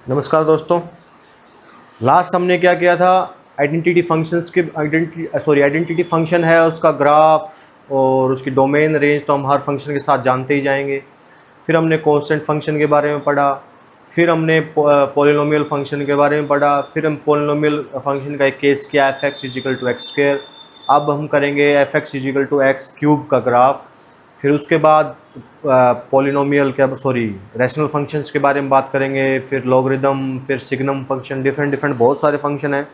नमस्कार दोस्तों। लास्ट हमने क्या किया था, आइडेंटिटी फंक्शंस के आइडेंटिटी फंक्शन है उसका ग्राफ और उसकी डोमेन रेंज तो हम हर फंक्शन के साथ जानते ही जाएंगे। फिर हमने कांस्टेंट फंक्शन के बारे में पढ़ा, फिर हमने पॉलिनोमियल फंक्शन के बारे में पढ़ा, फिर हम पॉलिनोमियल फंक्शन का एक केस किया f(x = x²। अब हम करेंगे f(x = x³ का ग्राफ। फिर उसके बाद रैशनल फंक्शंस के बारे में बात करेंगे, फिर लॉगरिदम, फिर सिग्नम फंक्शन, डिफरेंट बहुत सारे फंक्शन हैं।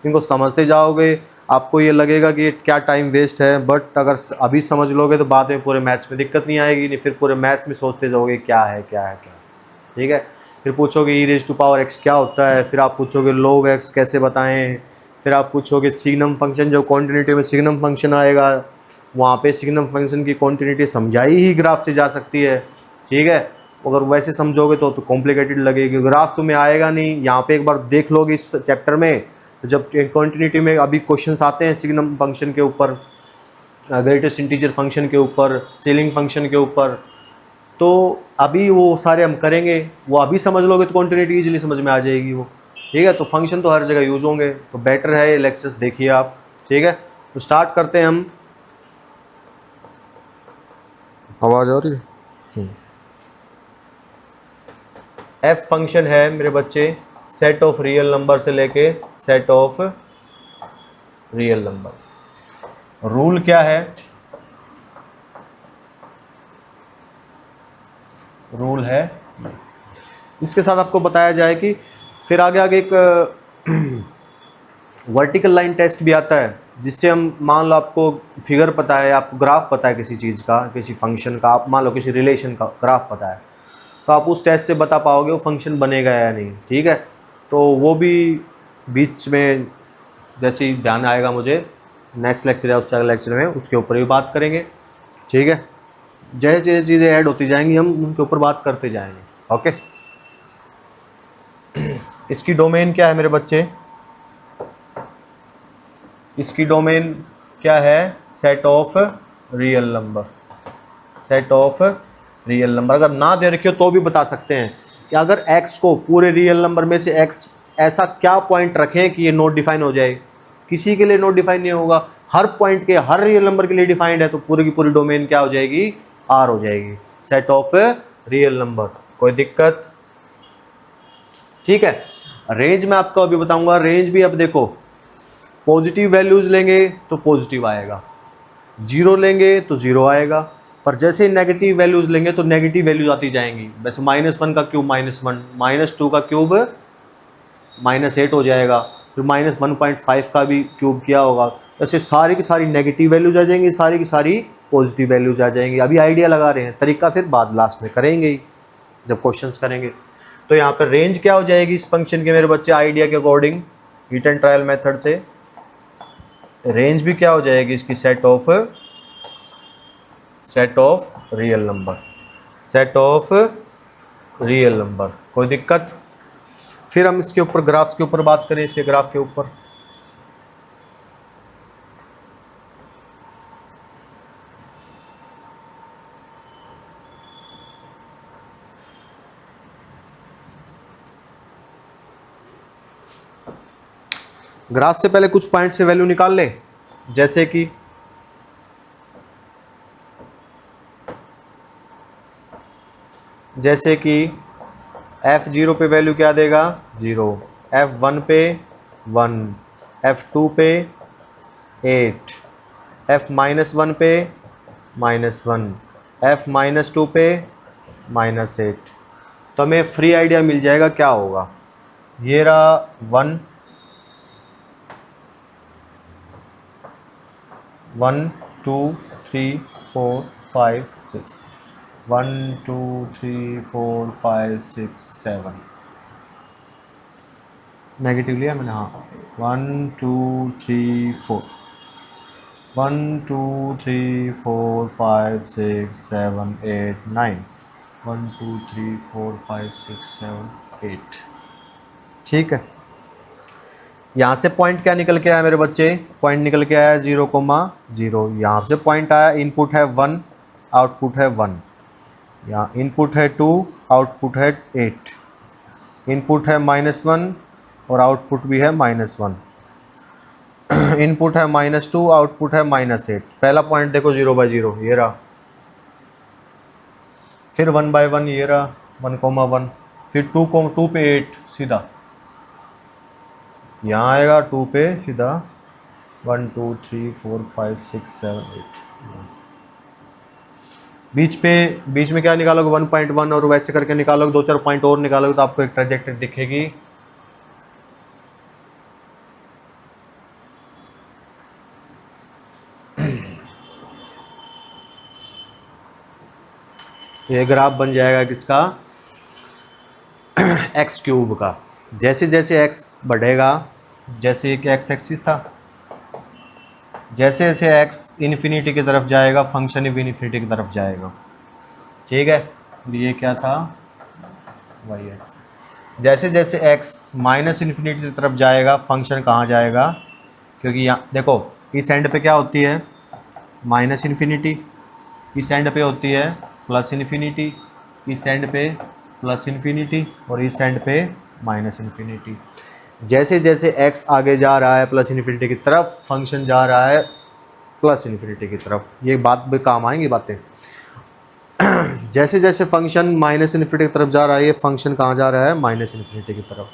इनको समझते जाओगे आपको ये लगेगा कि क्या टाइम वेस्ट है, बट अगर अभी समझ लोगे तो बाद में पूरे मैथ्स में दिक्कत नहीं आएगी, नहीं फिर पूरे मैथ्स में सोचते जाओगे क्या है। ठीक है, फिर पूछोगे e⁻x क्या होता है, फिर आप पूछोगे log x कैसे बताएं, फिर आप पूछोगे सिग्नम फंक्शन, जो कॉन्टिन्यूटी में सिग्नम फंक्शन आएगा वहाँ पे सिग्नम फंक्शन की कॉन्टिन्यूटी समझाई ही ग्राफ से जा सकती है। ठीक है, अगर वैसे समझोगे तो कॉम्प्लिकेटेड लगेगी, ग्राफ तुम्हें आएगा नहीं। यहाँ पे एक बार देख लोगे इस चैप्टर में, जब कॉन्टिन्यूटी में अभी क्वेश्चंस आते हैं सिग्नम फंक्शन के ऊपर, ग्रेटेस्ट इंटीजर फंक्शन के ऊपर, सीलिंग फंक्शन के ऊपर, तो अभी वो सारे हम करेंगे। वो अभी समझ लोगे तो कॉन्टिन्यूटी ईजिली समझ में आ जाएगी वो। ठीक है, तो फंक्शन तो हर जगह यूज़ होंगे, तो बेटर है ये लेक्चर्स देखिए आप। ठीक है, तो स्टार्ट करते हैं हम। आवाज़ आ रही है? एफ फंक्शन है मेरे बच्चे सेट ऑफ रियल नंबर से लेके set of real number. Rule क्या है? रूल है इसके साथ आपको बताया जाए कि फिर आगे एक वर्टिकल लाइन टेस्ट भी आता है, जिससे हम मान लो आपको फिगर पता है, आपको ग्राफ पता है किसी चीज़ का, किसी फंक्शन का, आप मान लो किसी रिलेशन का ग्राफ पता है, तो आप उस टेस्ट से बता पाओगे वो फंक्शन बनेगा या नहीं। ठीक है, तो वो भी बीच में जैसे ही ध्यान आएगा मुझे, नेक्स्ट लेक्चर या उससे अगले लेक्चर में उसके ऊपर भी बात करेंगे। ठीक है, जैसे जैसे चीज़ें ऐड होती जाएंगी हम उनके ऊपर बात करते जाएंगे। ओके, इसकी डोमेन क्या है मेरे बच्चे? इसकी डोमेन क्या है? Set of real number. Set of real number अगर ना दे रखी हो तो भी बता सकते हैं कि अगर x को पूरे रियल नंबर में से x ऐसा क्या पॉइंट रखें कि ये नोट डिफाइन हो जाए। किसी के लिए नोट डिफाइन नहीं होगा, हर पॉइंट के हर रियल नंबर के लिए डिफाइंड है, तो पूरी की पूरी डोमेन क्या हो जाएगी? R हो जाएगी, सेट ऑफ रियल नंबर। कोई दिक्कत? ठीक है, रेंज में आपको अभी बताऊंगा। रेंज भी अब देखो, पॉजिटिव वैल्यूज लेंगे तो पॉजिटिव आएगा, जीरो लेंगे तो जीरो आएगा, पर जैसे नेगेटिव वैल्यूज लेंगे तो नेगेटिव वैल्यूज आती जाएंगी। वैसे -1 का क्यूब -1, -2 का क्यूब -8 हो जाएगा, फिर -1.5 का भी क्यूब किया होगा, ऐसे सारी की सारी नेगेटिव वैल्यूज आ जाएंगी, सारी की सारी पॉजिटिव वैल्यूज आ जाएंगी। अभी आइडिया लगा रहे हैं, तरीका फिर बाद लास्ट में करेंगे ही जब क्वेश्चंस करेंगे। तो यहाँ पर रेंज क्या हो जाएगी इस फंक्शन के मेरे बच्चे? आइडिया के according heat and trial method से रेंज भी क्या हो जाएगी इसकी? Set of real number. Set of real number. कोई दिक्कत? फिर हम इसके ऊपर ग्राफ्स के ऊपर बात करें, इसके ग्राफ के ऊपर। ग्राफ से पहले कुछ पॉइंट से वैल्यू निकाल लें, जैसे कि f0 पे वैल्यू क्या देगा? 0, f1 पे 1, f2 पे 8, f-1 पे -1, f-2 पे -8। तो हमें फ्री आइडिया मिल जाएगा क्या होगा। ये रहा 1, 1 2 3 4 5 6, 1 2 3 4 5 6 7 नेगेटिव लिया मैंने, हाँ। 1 2 3 4, 1 2 3 4 5 6 7 8 9, 1 2 3 4 5 6 7 8। ठीक है, यहाँ से पॉइंट क्या निकल के आया मेरे बच्चे? पॉइंट निकल के आया 0,0। यहाँ से पॉइंट आया, इनपुट है 1, आउटपुट है 1। यहाँ इनपुट है 2, आउटपुट है 8। इनपुट है -1 और आउटपुट भी है -1। इनपुट है -2, आउटपुट है -8। पहला पॉइंट देखो 0/0 ये रहा, फिर 1/1 ये रहा 1,1, फिर 2 पे 8 सीधा यहाँ आएगा, 2 पे सीधा 1 2 3 4 5 6 7 8। बीच में क्या निकालोगे 1.1 और वैसे करके निकालोगे, 2-4 पॉइंट और निकालोगे तो आपको एक ट्रैजेक्टरी दिखेगी। ये ग्राफ बन जाएगा किसका, एक्स क्यूब का। जैसे जैसे एक्स बढ़ेगा, जैसे एक एक्स एक्सिस था, जैसे जैसे एक्स इन्फिनिटी की तरफ जाएगा फंक्शन भी इन्फिनिटी की तरफ जाएगा। ठीक है, ये क्या था, वाई एक्स। जैसे जैसे एक्स माइनस इन्फिनिटी की तरफ जाएगा फंक्शन कहाँ जाएगा, क्योंकि यहाँ देखो इस एंड पे क्या होती है माइनस इन्फिनिटी, इस एंड पे होती है प्लस इन्फिनिटी, इस एंड पे प्लस इन्फिनिटी और इस एंड पे माइनस इन्फिनिटी। जैसे जैसे x आगे जा रहा है प्लस इन्फिनिटी की तरफ, फंक्शन जा रहा है प्लस इन्फिनिटी की तरफ। ये बात भी काम आएंगी बातें। जैसे जैसे फंक्शन माइनस इन्फिनिटी की तरफ जा रहा है, ये फंक्शन कहाँ जा रहा है, माइनस इन्फिनिटी की तरफ।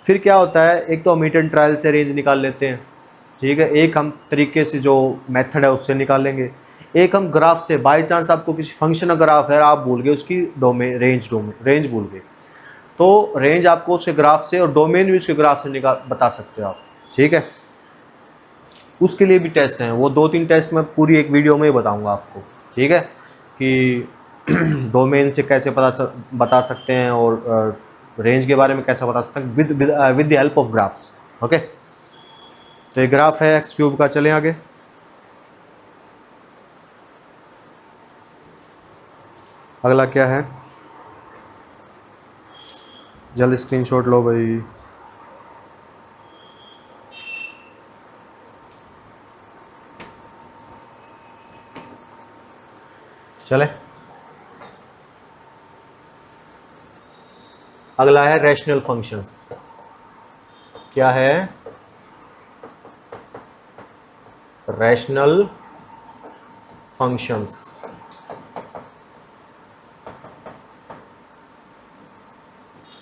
फिर क्या होता है, एक तो हम हीट एंड ट्रायल से रेंज निकाल लेते हैं, ठीक है, एक हम तरीके से जो मेथड है उससे निकालेंगे, एक हम ग्राफ से। बाय चांस आपको किसी फंक्शन का ग्राफ है, आप भूल गए उसकी रेंज भूल गए, तो रेंज आपको उसके ग्राफ से और डोमेन भी उसके ग्राफ से बता सकते हो आप। ठीक है, उसके लिए भी टेस्ट हैं, वो 2-3 टेस्ट मैं पूरी एक वीडियो में ही बताऊंगा आपको। ठीक है, कि डोमेन से कैसे बता सकते हैं और रेंज के बारे में कैसे बता सकते हैं with the help of graphs. Okay, तो ये ग्राफ है एक्स क्यूब का। चलें आगे। अगला क्या है, जल्दी स्क्रीनशॉट लो भाई। चले, अगला है रैशनल फंक्शंस। क्या है, रैशनल फंक्शंस।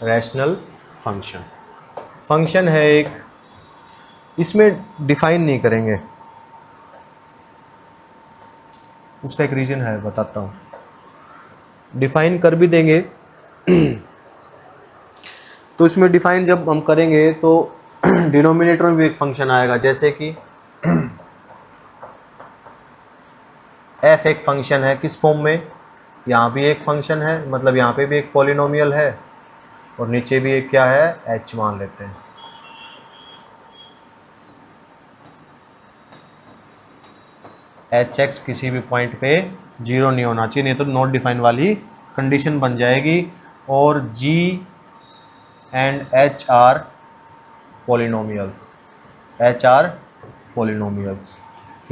रैशनल फंक्शन है एक, इसमें डिफाइन नहीं करेंगे, उसका एक रीजन है, बताता हूँ। डिफाइन कर भी देंगे तो इसमें डिफाइन जब हम करेंगे तो डिनोमिनेटर में भी एक फंक्शन आएगा, जैसे कि एफ एक फंक्शन है, किस फॉर्म में, यहाँ भी एक फंक्शन है, मतलब यहाँ पे भी एक पॉलिनोमियल है और नीचे भी एक क्या है, एच मान लेते हैं। एच एक्स किसी भी पॉइंट पे 0 नहीं होना चाहिए, नहीं तो नॉट डिफाइन वाली कंडीशन बन जाएगी। और G and H are polynomials, H are polynomials,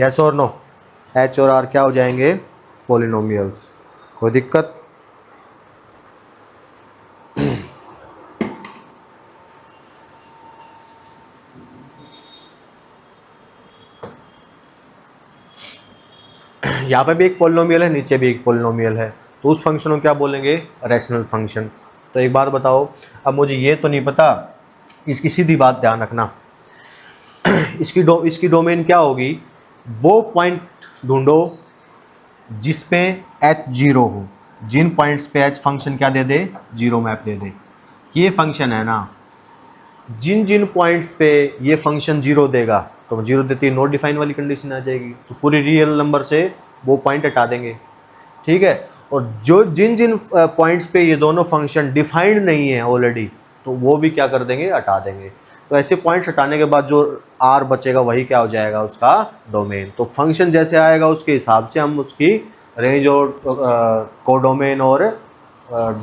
yes और नो, एच और आर क्या हो जाएंगे, पॉलिनोमियल्स। कोई दिक्कत, यहाँ पे भी एक पॉलिनोमियल है, नीचे भी एक पॉलिनोमियल है, तो उस फंक्शन को क्या बोलेंगे, रैशनल फंक्शन। तो एक बात बताओ, अब मुझे ये तो नहीं पता, इसकी सीधी बात ध्यान रखना, इसकी डोमेन क्या होगी, वो पॉइंट ढूंढो जिस पे एच 0 हो, जिन पॉइंट्स पे एच फंक्शन क्या दे दे, 0 मैप दे दे। ये फंक्शन है ना, जिन जिन पॉइंट्स पे ये फंक्शन 0 देगा, तो 0 देती है नॉट डिफाइन वाली कंडीशन आ जाएगी, तो पूरी रियल नंबर से वो पॉइंट हटा देंगे। ठीक है, और जो जिन जिन पॉइंट्स पे ये दोनों फंक्शन डिफाइंड नहीं है ऑलरेडी, तो वो भी क्या कर देंगे, हटा देंगे। तो ऐसे पॉइंट्स हटाने के बाद जो आर बचेगा वही क्या हो जाएगा, उसका डोमेन। तो फंक्शन जैसे आएगा उसके हिसाब से हम उसकी रेंज और कोडोमेन और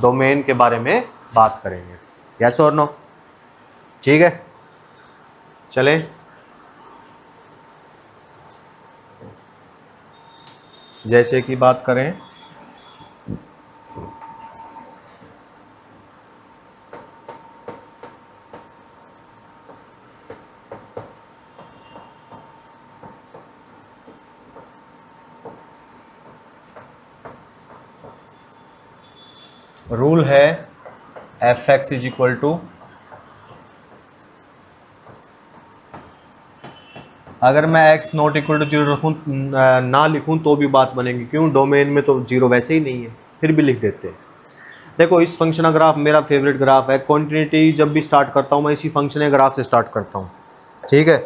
डोमेन के बारे में बात करेंगे। यस और नो, ठीक है। चलें, जैसे कि बात करें, रूल है f x is equal to, अगर मैं x not equal to zero रखूँ ना लिखूँ तो भी बात बनेगी, क्यों? डोमेन में तो जीरो वैसे ही नहीं है, फिर भी लिख देते हैं। देखो इस फंक्शन का ग्राफ मेरा फेवरेट ग्राफ है, कॉन्टिन्यूटी जब भी स्टार्ट करता हूँ मैं इसी फंक्शन के ग्राफ से स्टार्ट करता हूँ, ठीक है।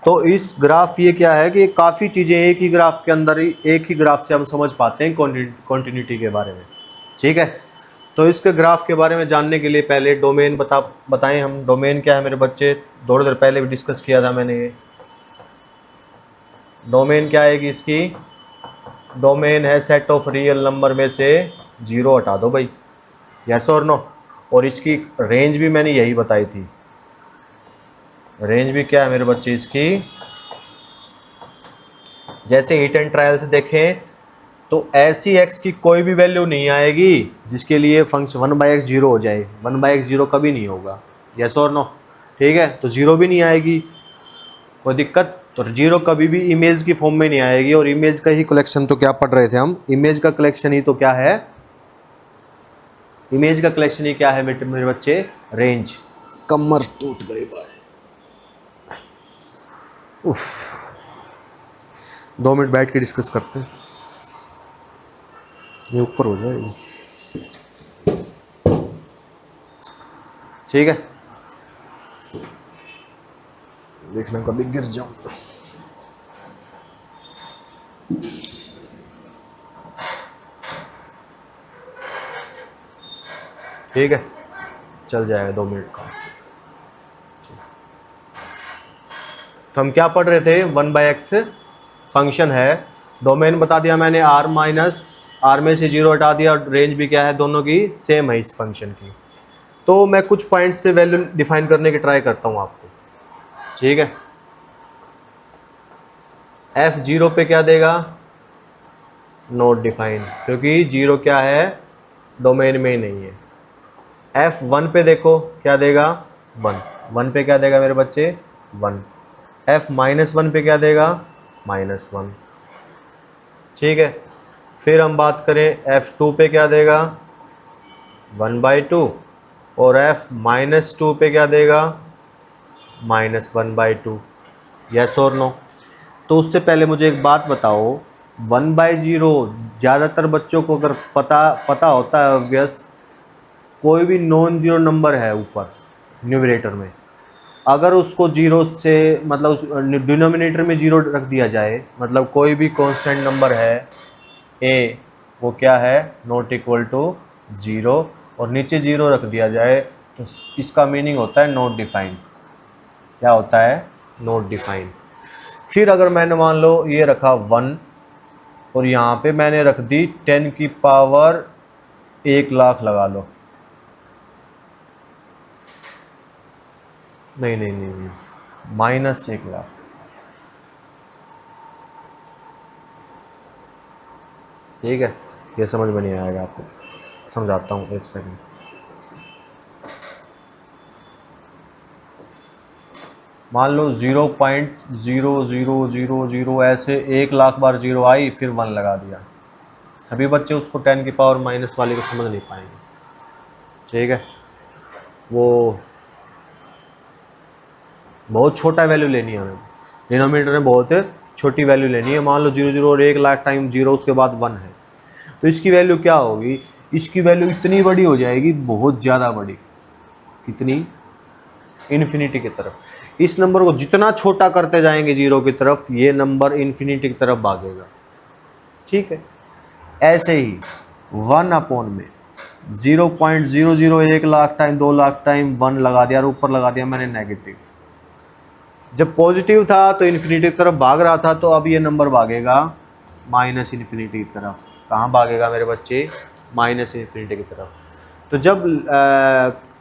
तो इस ग्राफ ये क्या है कि काफ़ी चीज़ें एक ही ग्राफ के अंदर ही, एक ही ग्राफ से हम समझ पाते हैं कॉन्टिन्यूटी के बारे में, ठीक है। तो इसके ग्राफ के बारे में जानने के लिए पहले डोमेन बताएं हम। डोमेन क्या है मेरे बच्चे? थोड़ी देर पहले भी डिस्कस किया था मैंने ये। डोमेन क्या आएगी इसकी? डोमेन है सेट ऑफ रियल नंबर में से जीरो हटा दो भाई, यस और नो। और इसकी रेंज भी मैंने यही बताई थी। रेंज भी क्या है मेरे बच्चे इसकी? जैसे हिट एंड ट्रायल से देखें तो ऐसी x की कोई भी वैल्यू नहीं आएगी जिसके लिए फंक्शन 1/x जीरो हो जाए। 1/x जीरो कभी नहीं होगा, यस और नो, ठीक है। तो जीरो भी नहीं आएगी, कोई दिक्कत? तो जीरो कभी भी इमेज की फॉर्म में नहीं आएगी। और इमेज का ही कलेक्शन तो क्या पढ़ रहे थे हम? इमेज का कलेक्शन ही तो क्या है? इमेज का कलेक्शन ही क्या है मेरे बच्चे? रेंज। कमर टूट गई भाई, 2 मिनट बैठ के डिस्कस करते हैं, ये ऊपर हो जाएगी, ठीक है। देखना कभी गिर जाऊं। ठीक है, चल जाएगा 2 मिनट का। तो हम क्या पढ़ रहे थे? 1/x फंक्शन है, डोमेन बता दिया मैंने r माइनस, r में से जीरो हटा दिया, और रेंज भी क्या है? दोनों की सेम है इस फंक्शन की। तो मैं कुछ पॉइंट्स से वैल्यू डिफाइन करने की ट्राई करता हूँ आपको, ठीक है। f जीरो पे क्या देगा? नॉट डिफाइन, क्योंकि जीरो क्या है? डोमेन में ही नहीं है। f 1 पे देखो क्या देगा? 1। 1 पे क्या देगा मेरे बच्चे? 1। f -1 पे क्या देगा? -1, ठीक है। फिर हम बात करें f2 पे क्या देगा? 1/2। और f -2 पे क्या देगा? -1/2, यस और नो। तो उससे पहले मुझे एक बात बताओ, 1/0 ज़्यादातर बच्चों को अगर पता होता है ऑब्वियस, कोई भी नॉन जीरो नंबर है ऊपर न्यूमरेटर में, अगर उसको जीरो से मतलब उस डिनोमिनेटर में जीरो रख दिया जाए, मतलब कोई भी कांस्टेंट नंबर है a, वो क्या है? नॉट इक्वल टू ज़ीरो, और नीचे ज़ीरो रख दिया जाए, तो इसका मीनिंग होता है नॉट डिफाइंड। क्या होता है? Not defined. फिर अगर मैंने मान लो ये रखा 1, और यहाँ पे मैंने रख दी 10 की पावर 1 लाख लगा लो, नहीं, -1 लाख, ठीक है। ये समझ में नहीं आएगा आपको, समझाता हूँ, एक सेकंड। मान लो 0.0000 ऐसे 1 लाख बार जीरो आई, फिर 1 लगा दिया। सभी बच्चे उसको 10 की पावर माइनस वाले को समझ नहीं पाएंगे, ठीक है। वो बहुत छोटा वैल्यू लेनी है हमें, डिनोमिनेटर में बहुत छोटी वैल्यू लेनी है। मान लो 0 और 1 लाख टाइम जीरो, उसके बाद 1 है, तो इसकी वैल्यू क्या होगी? इसकी वैल्यू इतनी बड़ी हो जाएगी, बहुत ज़्यादा बड़ी। कितनी? इन्फिनिटी की तरफ। इस नंबर को जितना छोटा करते जाएंगे जीरो की तरफ, ये नंबर इन्फिनिटी की तरफ भागेगा, ठीक है। ऐसे ही 1 में 0.001 लाख टाइम 2 लाख टाइम 1 लगा दिया, और ऊपर लगा दिया मैंने नेगेटिव। जब पॉजिटिव था तो इन्फिनिटी की तरफ भाग रहा था, तो अब ये नंबर भागेगा माइनस इन्फिनिटी की तरफ। कहाँ भागेगा मेरे बच्चे? माइनस इन्फिनिटी की तरफ। तो जब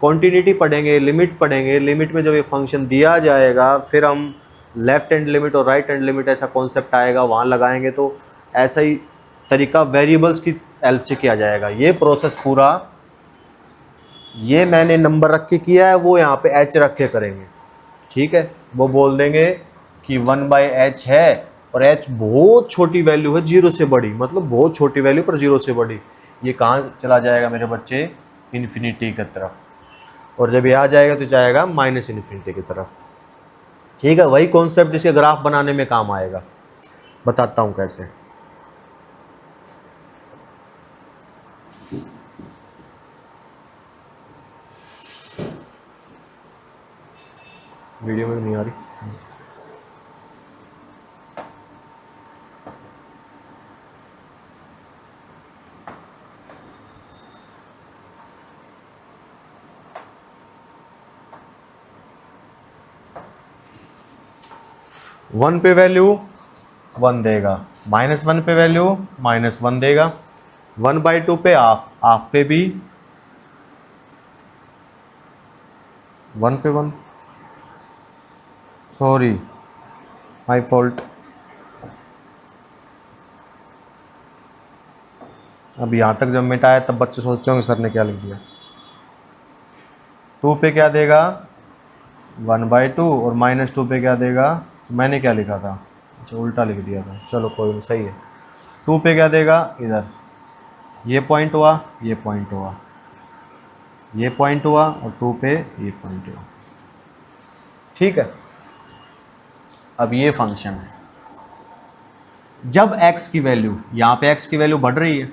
कॉन्टिन्यूटी पढ़ेंगे, लिमिट पढ़ेंगे, लिमिट में जब ये फंक्शन दिया जाएगा, फिर हम लेफ्ट हैंड लिमिट और राइट हैंड लिमिट ऐसा कॉन्सेप्ट आएगा, वहाँ लगाएंगे। तो ऐसा ही तरीका वेरिएबल्स की हेल्प से किया जाएगा। ये प्रोसेस पूरा, ये मैंने नंबर रख के किया है, वो यहाँ पे h रख के करेंगे, ठीक है। वो बोल देंगे कि 1/h है, और h बहुत छोटी वैल्यू है, जीरो से बड़ी, मतलब बहुत छोटी वैल्यू पर जीरो से बड़ी। ये कहाँ चला जाएगा मेरे बच्चे, इन्फिनिटी की तरफ, और जब ये आ जाएगा तो जाएगा माइनस इन्फिनिटी की तरफ। ठीक है, वही कॉन्सेप्ट जिसके ग्राफ बनाने में काम आएगा, बताता हूँ कैसे। वीडियो में नहीं आ रही। वन पे वैल्यू 1 देगा, -1 पे वैल्यू -1 देगा, 1/2 पे हाफ पे भी 1 पे 1, सॉरी माई फॉल्ट। अब यहाँ तक जब मिटाया तब बच्चे सोचते होंगे सर ने क्या लिख दिया। 2 पे क्या देगा 1/2, और -2 पे क्या देगा, मैंने क्या लिखा था, अच्छा उल्टा लिख दिया था, चलो कोई नहीं, सही है। 2 पे क्या देगा, इधर ये पॉइंट हुआ, ये पॉइंट हुआ, ये पॉइंट हुआ, और 2 पे ये पॉइंट हुआ। ठीक है, अब ये फंक्शन है, जब x की वैल्यू, यहाँ पे x की वैल्यू बढ़ रही है,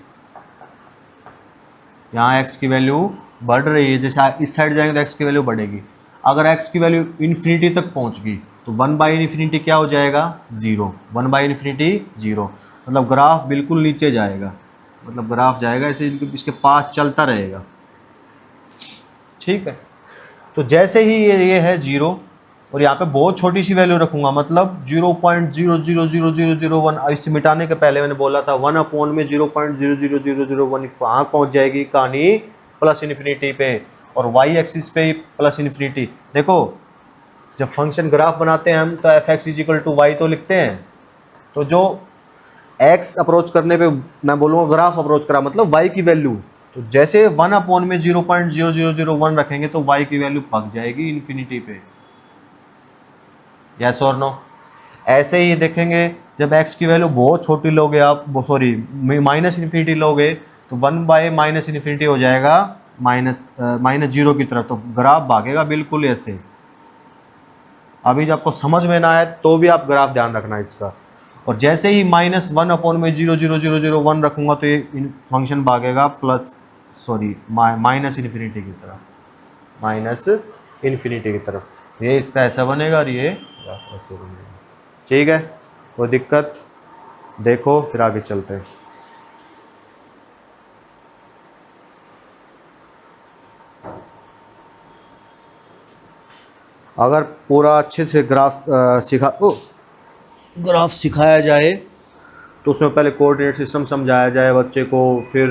यहाँ x की वैल्यू बढ़ रही है, जैसे इस साइड जाएंगे तो x की वैल्यू बढ़ेगी। अगर x की वैल्यू इन्फिनिटी तक पहुँच गई तो 1/∞ क्या हो जाएगा, 0, 1/∞ 0, मतलब ग्राफ बिल्कुल नीचे जाएगा, मतलब ग्राफ जाएगा ऐसे इसके पास चलता रहेगा। ठीक है, तो जैसे ही ये है 0, और यहाँ पे बहुत छोटी सी वैल्यू रखूँगा, मतलब 0.000001, इसे मिटाने के पहले मैंने बोला था 1 में 0.00001 कहाँ पहुँच जाएगी कहानी, प्लस इन्फिनिटी पे, और वाई एक्सिस पे प्लस इन्फिनिटी। देखो जब फंक्शन ग्राफ बनाते हैं हम तो f(x = y) तो लिखते हैं, तो जो x अप्रोच करने पे मैं बोलूँगा ग्राफ अप्रोच करा मतलब y की वैल्यू, तो जैसे 1 में 0.0001 रखेंगे तो y की वैल्यू पक जाएगी इन्फिनिटी पे, यस और नो। ऐसे ही देखेंगे जब x की वैल्यू बहुत छोटी लोगे आप, सॉरी -∞ लोगे तो 1/-∞ हो जाएगा -0 की तरफ, तो ग्राफ भागेगा बिल्कुल ऐसे। अभी जब आपको समझ में ना आए तो भी आप ग्राफ ध्यान रखना इसका, और जैसे ही -1 में 0.0001 रखूँगा तो ये फंक्शन भागेगा माइनस इन्फिनिटी की तरफ, -∞ की तरफ। ये इसका ऐसा बनेगा और ये ऐसे बनेगा। ठीक है, कोई दिक्कत, देखो फिर आगे चलते हैं। अगर पूरा अच्छे से ग्राफ सिखाया जाए तो उसमें पहले कोऑर्डिनेट सिस्टम समझाया जाए बच्चे को, फिर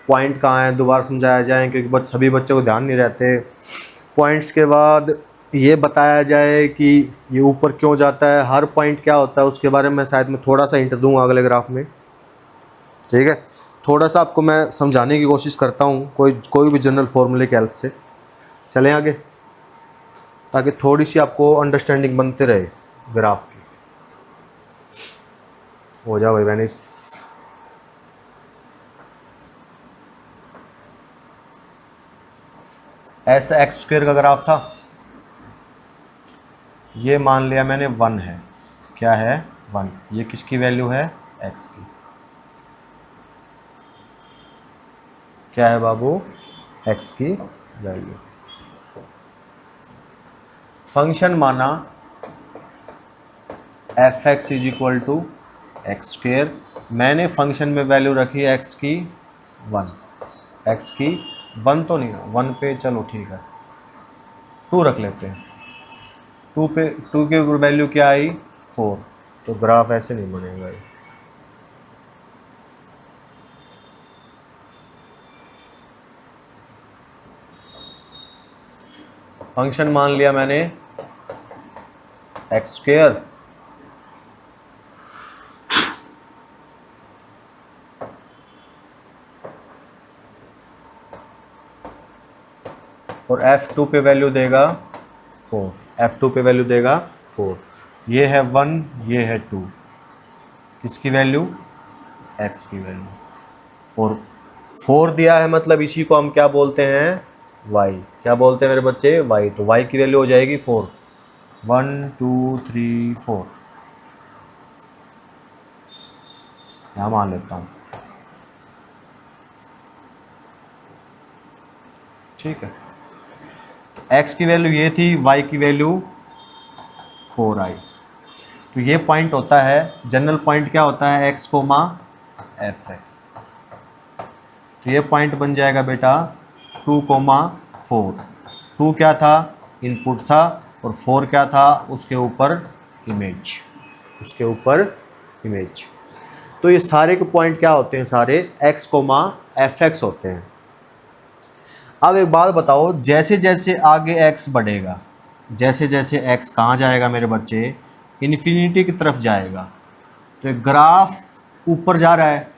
पॉइंट कहाँ है दोबारा समझाया जाए, क्योंकि सभी बच्चों को ध्यान नहीं रहते। पॉइंट्स के बाद ये बताया जाए कि ये ऊपर क्यों जाता है, हर पॉइंट क्या होता है उसके बारे में शायद मैं थोड़ा सा हिंट दूंगा अगले ग्राफ में। ठीक है, थोड़ा सा आपको मैं समझाने की कोशिश करता हूँ कोई भी जनरल फॉर्मूले की हेल्प से। चलें आगे, ताकि थोड़ी सी आपको अंडरस्टैंडिंग बनते रहे ग्राफ की। हो जाओ भाई वेनिस। ऐसा x² का ग्राफ था, ये मान लिया मैंने 1 है, क्या है 1, ये किसकी वैल्यू है, x की, क्या है बाबू, x की वैल्यू। फंक्शन माना f(x = x², मैंने फंक्शन में वैल्यू रखी है x की 1, x की 1 तो नहीं, 1 पे चलो ठीक है 2 रख लेते हैं, 2 की वैल्यू क्या आई 4, तो ग्राफ ऐसे नहीं बनेगा। फंक्शन मान लिया मैंने x², और f2 पे वैल्यू देगा 4, f2 पे वैल्यू देगा 4, ये है 1, ये है 2, किसकी वैल्यू, x की वैल्यू, और 4 दिया है मतलब इसी को हम क्या बोलते हैं, y। क्या बोलते हैं मेरे बच्चे, y। तो y की वैल्यू हो जाएगी 4। 1 2 3 4 यहाँ मान लेता हूँ, ठीक है। x की वैल्यू ये थी, y की वैल्यू 4 आई। तो ये पॉइंट होता है, जनरल पॉइंट क्या होता है, x कोमा एफ एक्स। तो ये पॉइंट बन जाएगा बेटा 2 कोमा 4। 2 क्या था, इनपुट था, और 4 क्या था, उसके ऊपर इमेज, उसके ऊपर इमेज। तो ये सारे के पॉइंट क्या होते हैं, सारे x कोमा एफ एक्स होते हैं। अब एक बात बताओ, जैसे जैसे आगे x बढ़ेगा, जैसे जैसे x कहाँ जाएगा मेरे बच्चे, इन्फिनिटी की तरफ जाएगा। तो एक ग्राफ ऊपर जा रहा है,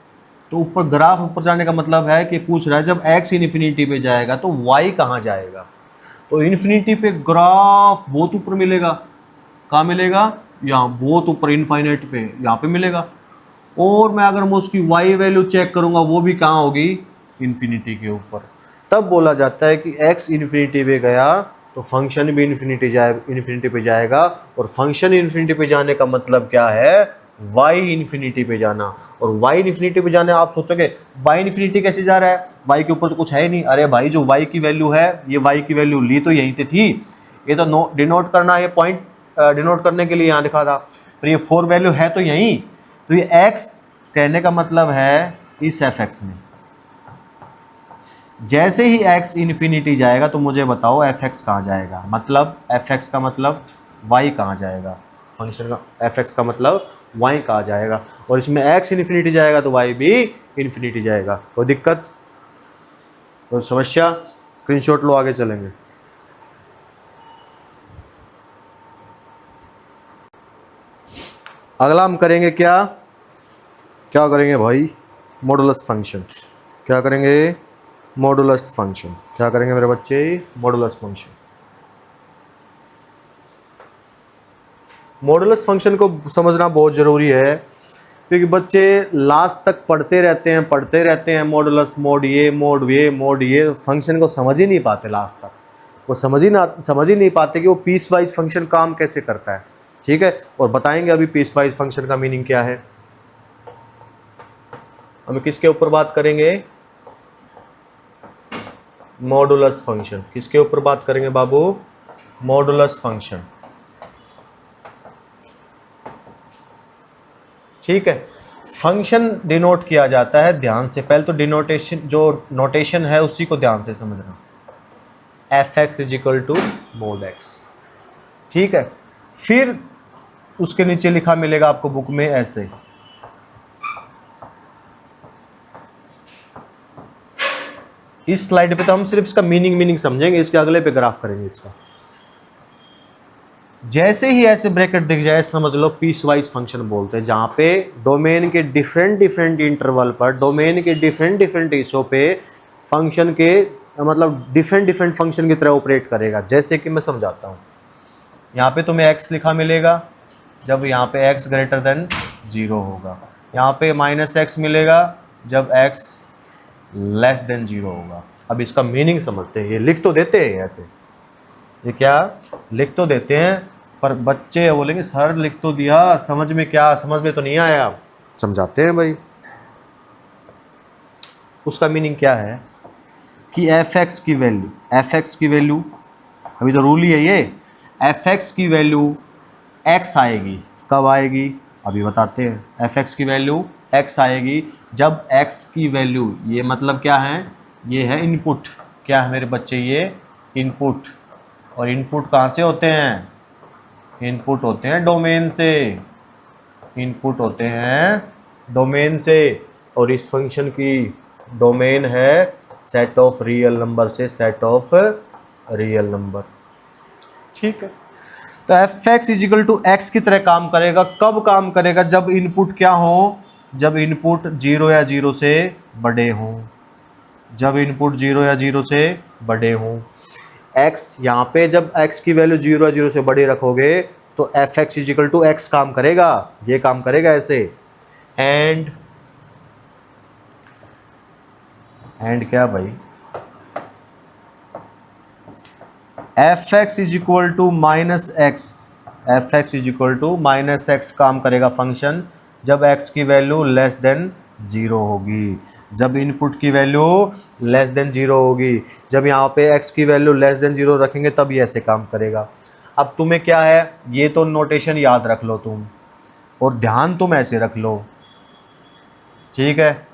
तो ऊपर ग्राफ ऊपर जाने का मतलब है कि पूछ रहा है जब x इन्फिनिटी पे जाएगा तो y कहाँ जाएगा। तो इन्फिनिटी पे ग्राफ बहुत ऊपर मिलेगा, कहाँ मिलेगा, यहाँ बहुत ऊपर, इनफाइनाइट पे यहाँ पे मिलेगा। और मैं अगर मैं उसकी y वैल्यू चेक करूँगा, वो भी कहाँ होगी, इन्फिनिटी के ऊपर। तब बोला जाता है कि x इन्फिनिटी पे गया तो फंक्शन भी इन्फिनिटी पे जाएगा। और फंक्शन इन्फिनिटी पे जाने का मतलब क्या है, y इन्फिनिटी पे जाना। और y इन्फिनिटी पे जाना, आप सोचोगे y इन्फिनिटी कैसे जा रहा है, y के ऊपर तो कुछ है ही नहीं। अरे भाई, जो y की वैल्यू है, ये y की वैल्यू ली तो यहीं पे थी, ये तो डिनोट करना, ये पॉइंट डिनोट करने के लिए यहाँ लिखा था। तो ये 4 वैल्यू है तो यहीं, तो ये x कहने का मतलब है इस एफ एक्स में। जैसे ही x इन्फिनिटी जाएगा तो मुझे बताओ एफ एक्स कहाँ जाएगा, मतलब एफ एक्स का मतलब y कहाँ जाएगा, फंक्शन का एफ एक्स का मतलब y कहाँ जाएगा। और इसमें x इन्फिनिटी जाएगा तो y भी इन्फिनिटी जाएगा। कोई दिक्कत, कोई समस्या, स्क्रीनशॉट लो, आगे चलेंगे। अगला हम करेंगे क्या, क्या करेंगे भाई, मॉडुलस फंक्शन। क्या करेंगे, मॉडुलस फंक्शन। क्या करेंगे मेरे बच्चे, मॉडुलस फंक्शन। मॉडुलस फंक्शन को समझना बहुत ज़रूरी है, क्योंकि बच्चे लास्ट तक पढ़ते रहते हैं मॉडुलस, मोड ये, मोड ये, फंक्शन को समझ ही नहीं पाते लास्ट तक। वो समझ ही नहीं पाते कि वो पीस वाइज फंक्शन काम कैसे करता है, ठीक है। और बताएंगे अभी पीस वाइज फंक्शन का मीनिंग क्या है। हम किसके ऊपर बात करेंगे, मॉडुलस फंक्शन। किसके ऊपर बात करेंगे बाबू, मॉडुलस फंक्शन, ठीक है। फंक्शन डिनोट किया जाता है, ध्यान से, पहले तो डिनोटेशन, जो नोटेशन है उसी को ध्यान से समझना, f x is equal to mod x, ठीक है। फिर उसके नीचे लिखा मिलेगा आपको बुक में ऐसे, इस स्लाइड पे तो हम सिर्फ इसका मीनिंग समझेंगे, इसके अगले पे ग्राफ करेंगे इसका। जैसे ही ऐसे ब्रैकेट दिख जाए समझ लो पीस वाइज फंक्शन बोलते हैं, जहां पे डोमेन के डिफरेंट इंटरवल पर, डोमेन के डिफरेंट हिस्सों पे फंक्शन के मतलब डिफरेंट फंक्शन की तरह ऑपरेट करेगा। जैसे कि मैं समझाता हूँ, यहाँ पे तुम्हें x लिखा मिलेगा जब यहाँ पे x ग्रेटर देन 0 होगा, यहाँ पे -x मिलेगा जब x लेस देन 0 होगा। अब इसका मीनिंग समझते हैं, ये लिख तो देते हैं ऐसे, ये क्या लिख तो देते हैं, पर बच्चे बोलेंगे सर लिख तो दिया, समझ में तो नहीं आया। समझाते हैं भाई, उसका मीनिंग क्या है कि एफ एक्स की वैल्यू, अभी तो रूल ही है ये, एफ एक्स की वैल्यू x आएगी, कब आएगी अभी बताते हैं। एफ एक्स की वैल्यू x आएगी जब x की वैल्यू, ये मतलब क्या है, ये है इनपुट, क्या है मेरे बच्चे, ये इनपुट। और इनपुट कहाँ से होते हैं, इनपुट होते हैं डोमेन से, इनपुट होते हैं डोमेन से। और इस फंक्शन की डोमेन है सेट ऑफ रियल नंबर से सेट ऑफ रियल नंबर, ठीक है। तो f x is equal to x की तरह काम करेगा, कब काम करेगा, जब इनपुट क्या हो, जब इनपुट 0 या 0 से बड़े हों, जब इनपुट 0 या 0 से बड़े हों। x यहाँ पे जब x की वैल्यू 0 या 0 से बड़ी रखोगे तो f x is equal to x काम करेगा, ये काम करेगा ऐसे। एंड एंड क्या भाई, f x is equal to minus x, f x is equal to minus x काम करेगा फंक्शन जब एक्स की वैल्यू लेस देन ज़ीरो होगी, जब इनपुट की वैल्यू लेस देन ज़ीरो होगी। जब यहाँ पे एक्स की वैल्यू लेस देन ज़ीरो रखेंगे तब ये ऐसे काम करेगा। अब तुम्हें क्या है, ये तो नोटेशन याद रख लो तुम, और ध्यान तुम ऐसे रख लो, ठीक है।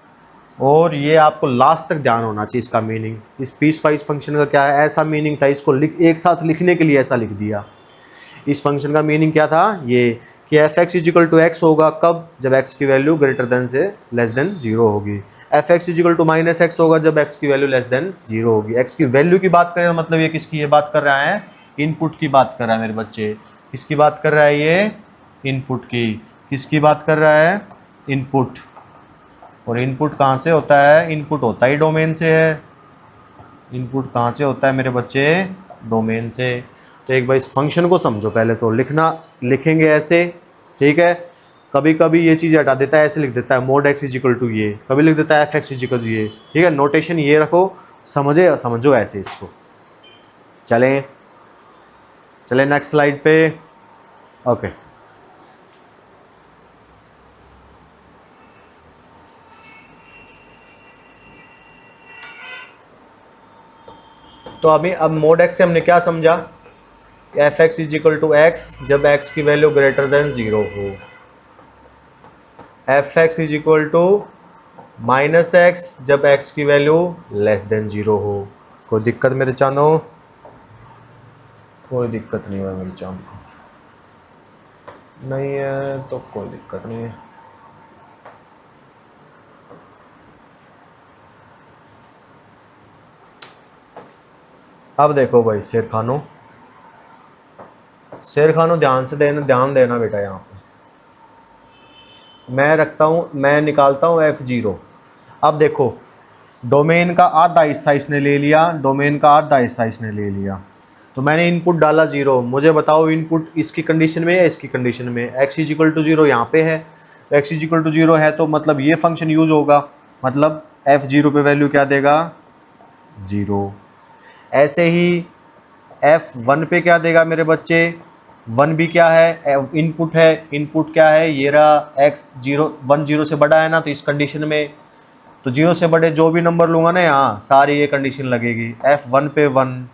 और ये आपको लास्ट तक ध्यान होना चाहिए इसका मीनिंग। इस पीस वाइज फंक्शन का क्या है, ऐसा मीनिंग था, इसको एक साथ लिखने के लिए ऐसा लिख दिया। इस फंक्शन का मीनिंग क्या था, ये कि f x is equal to x होगा कब, जब एक्स की वैल्यू ग्रेटर देन से लेस देन जीरो होगी। F x is equal to minus x होगा जब एक्स की वैल्यू लेस देन जीरो होगी। एक्स की वैल्यू की बात करें मतलब ये किसकी ये बात कर रहा है, इनपुट की बात कर रहा है मेरे बच्चे। किसकी बात कर रहा है ये, इनपुट की। किसकी बात कर रहा है, इनपुट। और इनपुट कहाँ से होता है, इनपुट होता ही डोमेन से है। इनपुट कहाँ से होता है मेरे बच्चे, डोमेन से। तो एक बार इस फंक्शन को समझो पहले, तो लिखेंगे ऐसे, ठीक है। कभी कभी ये चीज़ हटा देता है, ऐसे लिख देता है mod x is equal to ये, कभी लिख देता है f x is equal to ये, ठीक है। नोटेशन ये रखो, समझो ऐसे इसको। चलें नेक्स्ट स्लाइड पे। ओके, तो अब मोड एक्स से हमने क्या समझा, f x is equal to x जब एक्स की वैल्यू ग्रेटर देन जीरो हो। F x is equal to minus x जब एक्स की वैल्यू लेस देन जीरो हो। कोई दिक्कत मेरे चांदो, कोई दिक्कत नहीं है मेरे चांद को, नहीं है तो कोई दिक्कत नहीं है। अब देखो भाई शेर खानो ध्यान देना बेटा। यहाँ पे मैं निकालता हूँ f0। अब देखो डोमेन का आधा हिस्सा इसने ले लिया, तो मैंने इनपुट डाला 0। मुझे बताओ इनपुट इसकी कंडीशन में या इसकी कंडीशन में, x इज इक्वल टू 0 यहाँ पे है, तो x इज इक्वल टू 0 है तो मतलब ये फंक्शन यूज होगा, मतलब f0 पे वैल्यू क्या देगा, 0। ऐसे ही f1 पे क्या देगा मेरे बच्चे, 1 भी क्या है, इनपुट है। इनपुट क्या है, ये रहा x 1 0 से बड़ा है ना, तो इस कंडीशन में तो 0 से बड़े जो भी नंबर लूँगा ना यहाँ सारी ये कंडीशन लगेगी। f1 पे 1,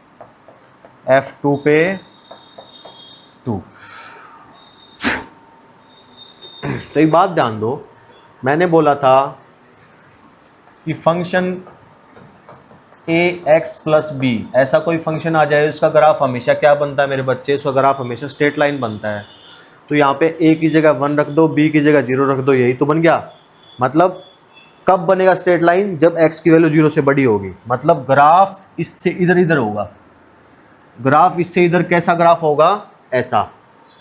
f2 पे 2। तो एक बात ध्यान दो, मैंने बोला था कि फंक्शन ax प्लस बी, ऐसा कोई फंक्शन आ जाए उसका ग्राफ हमेशा क्या बनता है मेरे बच्चे, उसका ग्राफ हमेशा स्ट्रेट लाइन बनता है। तो यहाँ पे a की जगह 1 रख दो, b की जगह 0 रख दो, यही तो बन गया। मतलब कब बनेगा स्ट्रेट लाइन, जब x की वैल्यू 0 से बड़ी होगी, मतलब ग्राफ इससे इधर होगा। ग्राफ इससे इधर कैसा ग्राफ होगा, ऐसा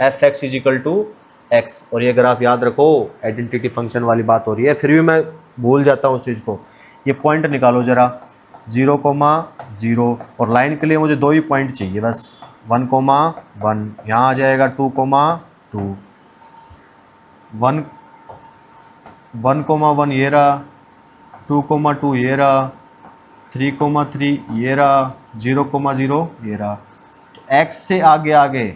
f x is equal to x. और ये ग्राफ याद रखो, आइडेंटिटी फंक्शन वाली बात हो रही है, फिर भी मैं भूल जाता हूँ उस चीज़ को। ये पॉइंट निकालो ज़रा, 0,0, और लाइन के लिए मुझे 2 ही पॉइंट चाहिए बस, 1,1 यहाँ आ जाएगा, 2,2, 1,1 ये रहा, 2,2 ये रहा, 3,3 ये रहा, 0,0 ये रहा। तो x से आगे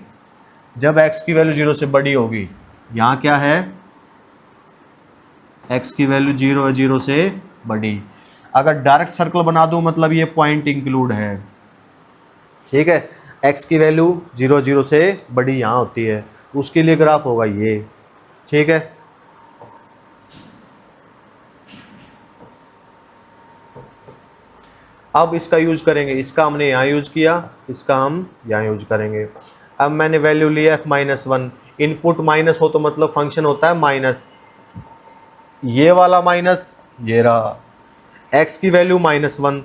जब x की वैल्यू 0 से बड़ी होगी, यहाँ क्या है, x की वैल्यू 0 है, 0 से बड़ी। अगर डायरेक्ट सर्कल बना दूँ मतलब ये पॉइंट इंक्लूड है, ठीक है। x की वैल्यू 0 0 से बड़ी यहाँ होती है, उसके लिए ग्राफ होगा ये, ठीक है। अब इसका यूज करेंगे, इसका हमने यहाँ यूज किया, इसका हम यहाँ यूज करेंगे। अब मैंने वैल्यू लिया f-1, इनपुट माइनस हो तो मतलब फंक्शन होता है माइनस, ये वाला माइनस, ये रहा x की वैल्यू -1,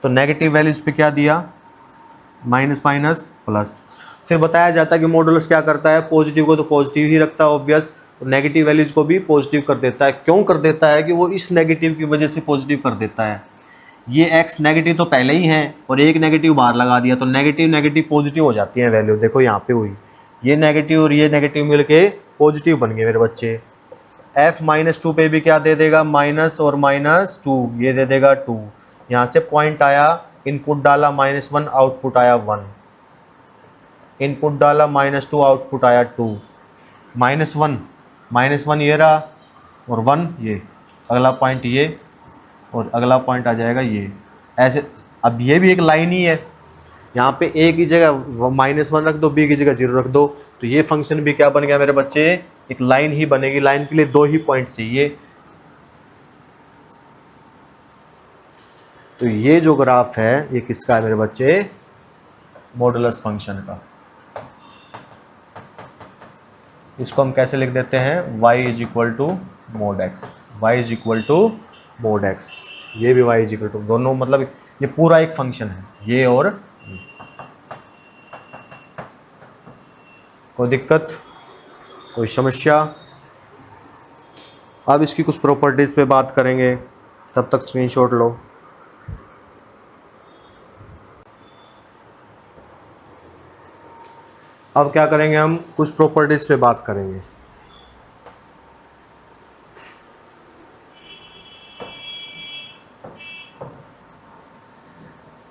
तो नेगेटिव वैल्यूज पे क्या दिया, माइनस माइनस प्लस। फिर बताया जाता है कि मॉडुलस क्या करता है, पॉजिटिव को तो पॉजिटिव ही रखता है ऑब्वियस, तो नेगेटिव वैल्यूज को भी पॉजिटिव कर देता है। क्यों कर देता है, कि वो इस नेगेटिव की वजह से पॉजिटिव कर देता है। ये x नेगेटिव तो पहले ही है और एक नेगेटिव बाहर लगा दिया, तो नेगेटिव नेगेटिव पॉजिटिव हो जाती है वैल्यू। देखो यहाँ पे हुई, ये नेगेटिव और ये नेगेटिव मिलके पॉजिटिव बन गए मेरे बच्चे। f -2 पे भी क्या दे देगा, माइनस और -2, ये दे देगा 2। यहाँ से पॉइंट आया, इनपुट डाला -1, आउटपुट आया 1। इनपुट डाला -2, आउटपुट आया 2। -1 ये रहा और 1 ये, अगला पॉइंट ये और अगला पॉइंट आ जाएगा ये। ऐसे अब ये भी एक लाइन ही है, यहाँ पे a की जगह -1 रख दो, b की जगह 0 रख दो, तो ये फंक्शन भी क्या बन गया मेरे बच्चे, एक लाइन ही बनेगी। लाइन के लिए 2 ही पॉइंट चाहिए। तो ये जो ग्राफ है ये किसका है मेरे बच्चे, मॉडुलस फंक्शन का। इसको हम कैसे लिख देते हैं, y = mod x, y = mod x। ये भी y = दोनों, मतलब ये पूरा एक फंक्शन है, ये और ये। कोई दिक्कत, कोई समस्या? अब इसकी कुछ प्रॉपर्टीज़ पे बात करेंगे, तब तक स्क्रीनशॉट लो। अब क्या करेंगे, हम कुछ प्रॉपर्टीज़ पे बात करेंगे।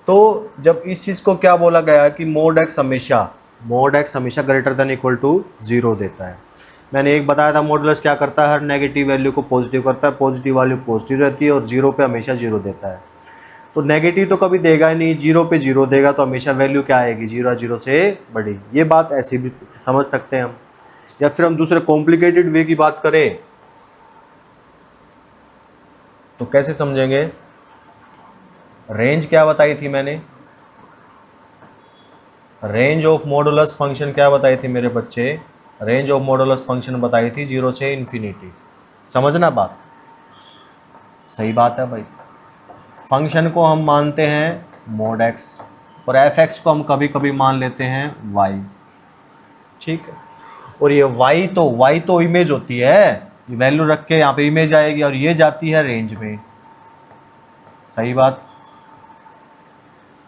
तो जब इस चीज़ को क्या बोला गया कि mod x हमेशा ग्रेटर देन इक्वल टू 0 देता है। मैंने एक बताया था, मॉडुलस क्या करता है, हर नेगेटिव वैल्यू को पॉजिटिव करता है, पॉजिटिव वैल्यू पॉजिटिव रहती है और 0 पे हमेशा 0 देता है। तो नेगेटिव तो कभी देगा ही नहीं, 0 पे 0 देगा तो हमेशा वैल्यू क्या आएगी, 0 से बड़ी। ये बात ऐसे भी समझ सकते हैं हम, या फिर हम दूसरे कॉम्प्लिकेटेड वे की बात करें तो कैसे समझेंगे। रेंज क्या बताई थी मैंने, रेंज ऑफ मॉडुलस फंक्शन क्या बताई थी मेरे बच्चे, रेंज ऑफ मॉडुलस फंक्शन बताई थी 0 से इन्फिनिटी। समझना बात, सही बात है भाई। फंक्शन को हम मानते हैं mod x और f(x) को हम कभी कभी मान लेते हैं y, ठीक है। और ये y तो इमेज होती है, ये वैल्यू रख के यहाँ पे इमेज आएगी और ये जाती है रेंज में, सही बात।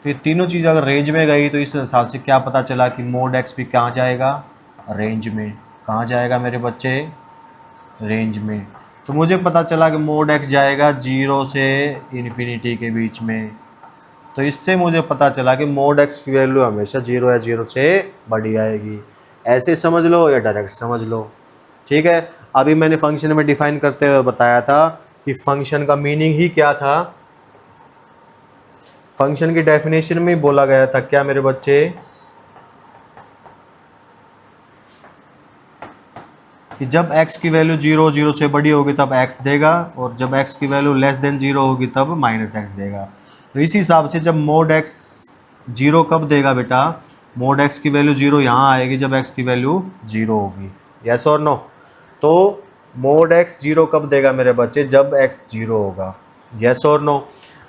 तो ये तीनों चीज़ अगर रेंज में गई तो इस हिसाब से क्या पता चला कि mod x भी कहाँ जाएगा, रेंज में। कहाँ जाएगा मेरे बच्चे, रेंज में। तो मुझे पता चला कि mod x जाएगा 0 से इन्फिनिटी के बीच में। तो इससे मुझे पता चला कि mod x की वैल्यू हमेशा 0 या 0 से बड़ी आएगी। ऐसे समझ लो या डायरेक्ट समझ लो, ठीक है। अभी मैंने फंक्शन में डिफाइन करते हुए बताया था कि फंक्शन का मीनिंग ही क्या था, फंक्शन की डेफिनेशन में बोला गया था क्या मेरे बच्चे, कि जब x की वैल्यू 0 से बड़ी होगी तब x देगा और जब x की वैल्यू लेस देन 0 होगी तब -x देगा। तो इसी हिसाब से जब mod x 0 कब देगा बेटा, mod x की वैल्यू 0 यहाँ आएगी जब x की वैल्यू 0 होगी, यस और नो। तो mod x 0 कब देगा मेरे बच्चे, जब x 0 होगा, यस और नो।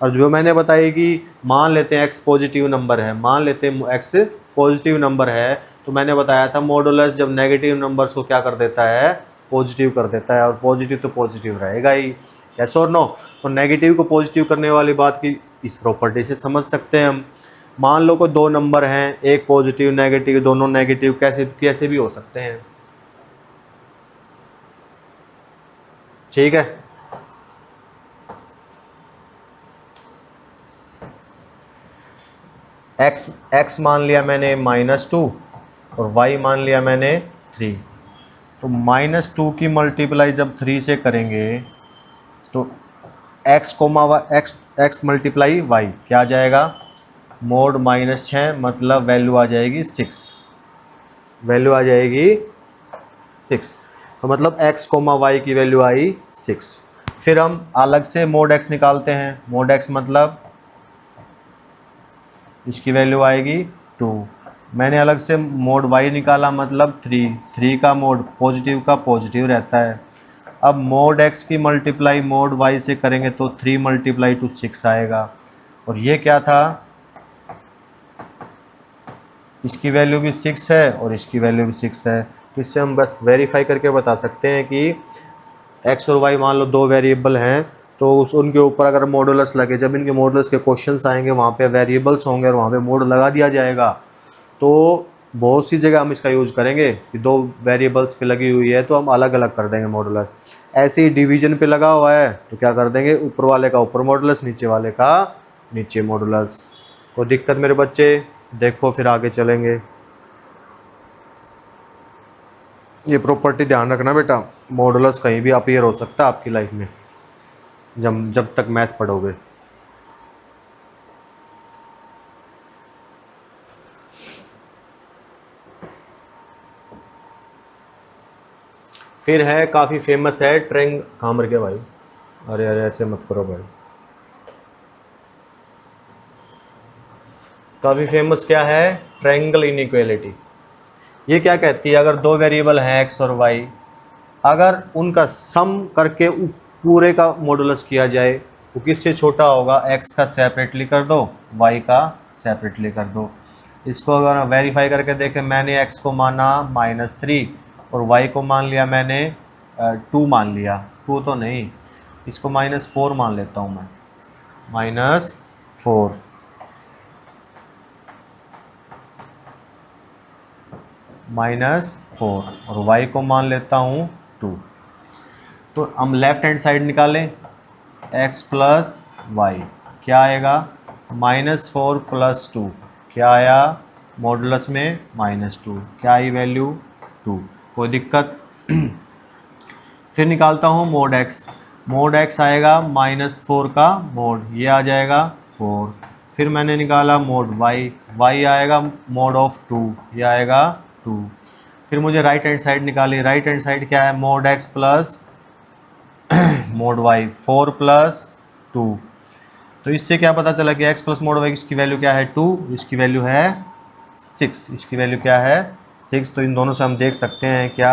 और जो मैंने बताई कि मान लेते हैं x पॉजिटिव नंबर है, मान लेते हैं x पॉजिटिव नंबर है, तो मैंने बताया था मॉडुलस जब नेगेटिव नंबर्स को क्या कर देता है, पॉजिटिव कर देता है, और पॉजिटिव तो पॉजिटिव रहेगा ही, यस और नो। तो नेगेटिव को पॉजिटिव करने वाली बात की इस प्रॉपर्टी से समझ सकते हैं हम। मान लो कोई दो नंबर हैं, एक पॉजिटिव नेगेटिव, दोनों नेगेटिव, कैसे भी हो सकते हैं, ठीक है। x मान लिया मैंने -2 और y मान लिया मैंने 3। तो -2 की मल्टीप्लाई जब 3 से करेंगे तो x मल्टीप्लाई y क्या आ जाएगा, mod -6, मतलब वैल्यू आ जाएगी 6, वैल्यू आ जाएगी 6। तो मतलब x, y की वैल्यू आई 6। फिर हम अलग से mod x निकालते हैं, mod x मतलब इसकी वैल्यू आएगी 2। मैंने अलग से mod y निकाला, मतलब 3 का mod पॉजिटिव का पॉजिटिव रहता है। अब mod x की मल्टीप्लाई mod y से करेंगे तो 3 × 6 आएगा। और ये क्या था, इसकी वैल्यू भी 6 है और इसकी वैल्यू भी 6 है। तो इससे हम बस वेरीफाई करके बता सकते हैं कि x और y मान लो दो वेरिएबल हैं, तो उनके ऊपर अगर मॉडुलस लगे, जब इनके मॉडुलस के क्वेश्चंस आएंगे वहाँ पे वेरिएबल्स होंगे और वहाँ पे मोड लगा दिया जाएगा, तो बहुत सी जगह हम इसका यूज करेंगे कि दो वेरिएबल्स पे लगी हुई है तो हम अलग अलग कर देंगे मॉडुलस। ऐसे ही डिवीजन पे लगा हुआ है तो क्या कर देंगे, ऊपर वाले का ऊपर मॉडुलस, नीचे वाले का नीचे मॉडुलस। कोई दिक्कत मेरे बच्चे? देखो फिर आगे चलेंगे। ये प्रॉपर्टी ध्यान रखना बेटा, मॉडुलस कहीं भी अपीयर हो सकता है आपकी लाइफ में जब तक मैथ पढ़ोगे। फिर है काफ़ी फेमस है ट्रेंग, कहाँ मर गया भाई? अरे अरे ऐसे मत करो भाई। काफ़ी फेमस क्या है? Triangle inequality. ये क्या कहती है, अगर दो वेरिएबल हैं एक्स और वाई, अगर उनका सम करके पूरे का मॉडुलस किया जाए तो किससे छोटा होगा? एक्स का सेपरेटली कर दो, वाई का सेपरेटली कर दो। इसको अगर वेरीफाई करके देखें, मैंने एक्स को माना -3 और वाई को मान लिया मैंने 2 मान लिया, 2 तो नहीं, इसको -4 मान लेता हूँ मैं, -4 -4 और y को मान लेता हूँ 2। तो हम लेफ्ट हैंड साइड निकालें, x प्लस वाई क्या आएगा? -4 + 2 क्या आया? मॉडुलस में -2 क्या आई वैल्यू? 2। कोई दिक्कत? फिर निकालता हूँ मोड x आएगा -4 का मोड, ये आ जाएगा 4। फिर मैंने निकाला मोड y आएगा मोड ऑफ 2, ये आएगा 2। फिर मुझे राइट हैंड साइड निकाली, राइट हैंड साइड क्या है? Mode x plus mode y, 4 + 2। तो इससे क्या पता चला कि x प्लस मोड y इसकी वैल्यू क्या है? 2, इसकी वैल्यू है 6, इसकी वैल्यू क्या है? 6। तो इन दोनों से हम देख सकते हैं क्या,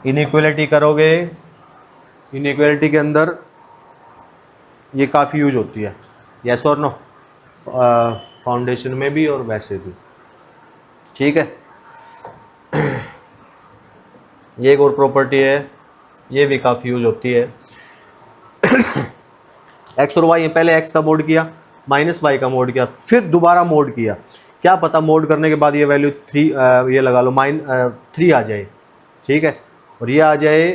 इनइक्वालिटी करोगे, इनइक्वालिटी के अंदर ये काफ़ी यूज होती है, यस और नो, फाउंडेशन में भी और वैसे भी, ठीक है। ये एक और प्रॉपर्टी है, ये भी काफ़ी यूज होती है। एक्स और वाई, पहले एक्स का मोड किया, -y का मोड किया, फिर दोबारा मोड किया, क्या पता मोड करने के बाद ये वैल्यू 3, ये लगा लो 3 आ जाए, ठीक है, और ये आ जाए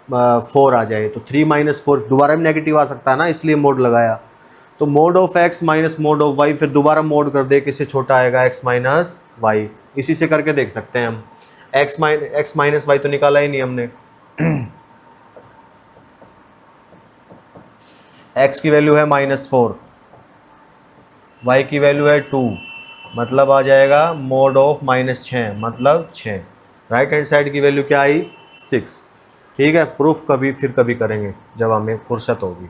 4 आ जाए, तो 3 - 4 दोबारा भी नेगेटिव आ सकता है ना, इसलिए मोड लगाया। तो mode of x minus mode of y, फिर दोबारा मोड कर दे, किससे छोटा आएगा? x minus y. इसी से करके देख सकते हैं हम। x माइनस वाई तो निकाला ही नहीं हमने। x की वैल्यू है -4, y की वैल्यू है 2, मतलब आ जाएगा मोड ऑफ -6 मतलब 6। राइट हैंड साइड की वैल्यू क्या आई? 6, ठीक है। प्रूफ कभी फिर कभी करेंगे जब हमें फुर्सत होगी।